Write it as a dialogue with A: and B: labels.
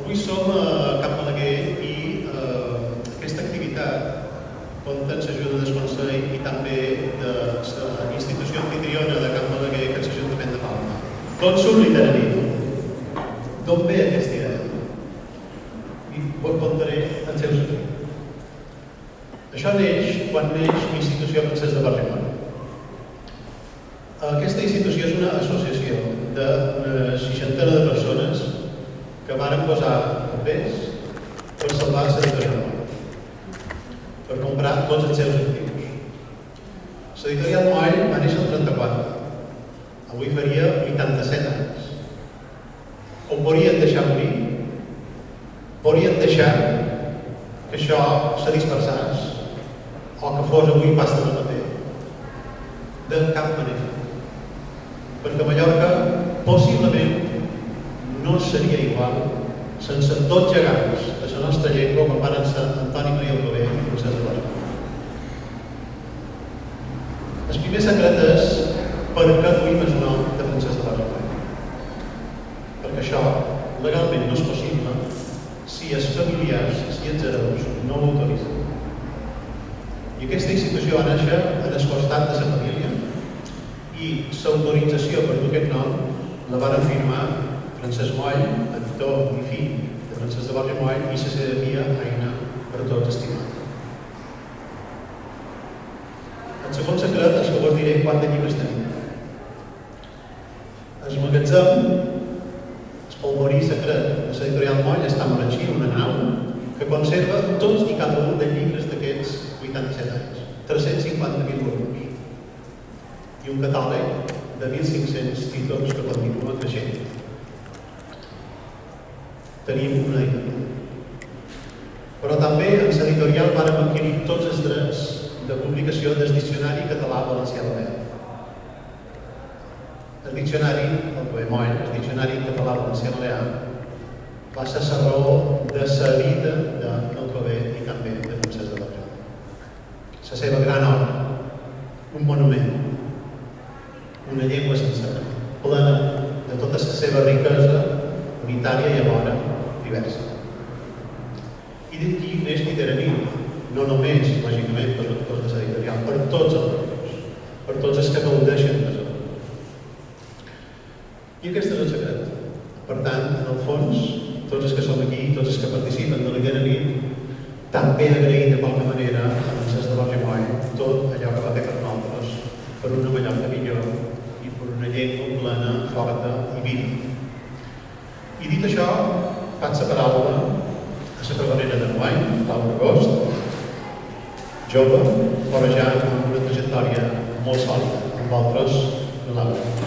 A: Avui som a Camp Balaguer i aquesta activitat compta amb l'ajuda del Consell i també de la institució anfitriona de Camp Balaguer, que és l'Ajuntament de Palma. D'on surt l'itinerari? D'on ve aquesta idea? I vos contaré el seu secret. Això neix quan neix l'Institució Francesc de Bargalló. Aquesta institució és una associació d'una seixantena de persones que varen posar papers per salvar l'editorial Moll, per comprar tots els seus actius. L'editorial Moll va néixer el 34, avui faria 87 anys. Ho podrien deixar morir, podrien deixar que això se dispersés o que fos avui pasta de paper. De cap manera. Perquè Mallorca possiblement no seria igual sense tots gegants de la nostra llengua com van ser Antoni Maria Alcover i Francesc de Bargalló. El primer secret és per què duim el nom de Francesc de Bargalló. Perquè això legalment no és possible si els familiars, si els hereus no ho autoritzen. I aquesta institució va néixer en el costat de la família i l'autorització per dur aquest nom la van firmar Francesc Moll, editor i fill de Francesc de Bargalló Moll, i la seva filla Aina, per tots estimat. El segon secret és que vos diré quant de llibres tenim. El magatzem, el polvorí secret de l'editorial Moll, està a Marratxí, una nau que conserva tots i cada un dels llibres d'aquests 87 anys, 350.000 volums, i un catàleg de 1.500 títols que continua creixent. Tenim una editorial. Però també en l'editorial vàrem adquirir tots els drets de publicació del Diccionari Català Valencià Balear. El diccionari, el Moll, el Diccionari Català Valencià Balear, va ser la raó de la vida d'Alcover i també de Francesc de Bargalló. La seva gran obra, un monument, una llengua sencera, plena de tota la seva riquesa unitària i alhora diversa. I d'aquí neix l'itinerari, no només, lògicament, per lectors de l'editorial, per tots els lectors, per tots els que gaudeixen de l'editorial. I aquest és el secret. Per tant, en el fons, tots els que som aquí, tots els que participen de l'itinerari, també agraïm de qualque manera a Francesc de Bargalló Moll tot allò que va fer per nosaltres, per una Mallorca millor i per una llengua plena, forta i viva. I dit això, faig la paraula a la pregonera d'enguany, Laura Agost, jove, però ja amb una trajectòria molt sòlida. Amb vosaltres, Laura.